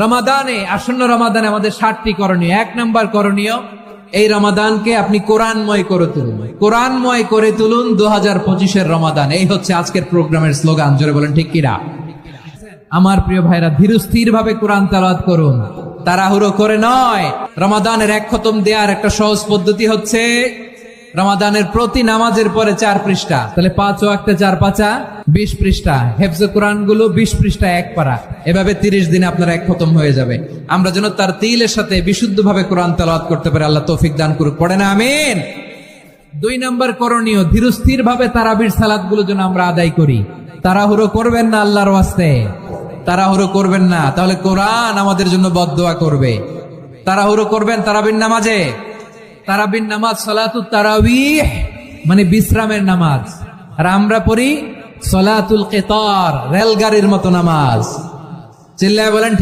রমাদানে, আসন্ন রমাদানে আমাদের 60টি করণীয়। 1 নম্বর করণীয়, এই রমাদানকে আপনি কোরআনময় করে তুলুন। কোরআনময় করে তুলুন 2025-এর রমাদান। এই হচ্ছে আজকের প্রোগ্রামের স্লোগান। জোরে বলেন ঠিক কিনা? আমার প্রিয় ভাইরা, ধীরস্থির ভাবে কোরআন তেলাওয়াত করুন, তাড়াহুড়ো করে নয়। রমাদানের 1 খতম দেওয়ার একটা সহজ পদ্ধতি হচ্ছে রমাদানের প্রতি নামাজের পরে 4 পৃষ্ঠা, তাহলে 5 ওয়াক্তে 4 পাঁচা 20 পৃষ্ঠা, হেফজে কোরআন গুলো 20 পৃষ্ঠা 1 পারা, এভাবে 30 দিনে আপনার 1 খতম হয়ে যাবে। আমরা যেন তার তিলের সাথে বিশুদ্ধভাবে কোরআন তেলাওয়াত করতে পারি, আল্লাহ তৌফিক দান করুক। পড়ে না আমিন। 2 নম্বর করণীয়, ধীরস্থির ভাবে তারাবির সালাত গুলো যেন আমরা আদায় করি। তাড়াহুড়ো করবেন না, আল্লাহর ওয়াস্তে তাড়াহুড়ো করবেন না, তাহলে কোরআন আমাদের জন্য বদদোয়া করবে। তাড়াহুড়ো করবেন তারাবির নামাজে। তারাবির নামাজ সালাতুত তারাবিহ, মানে বিশ্রামের নামাজ। আর আমরা পড়ি সালাতুল কিতার, রেলগাড়ির মতো নামাজ। চিল্লায় বলেন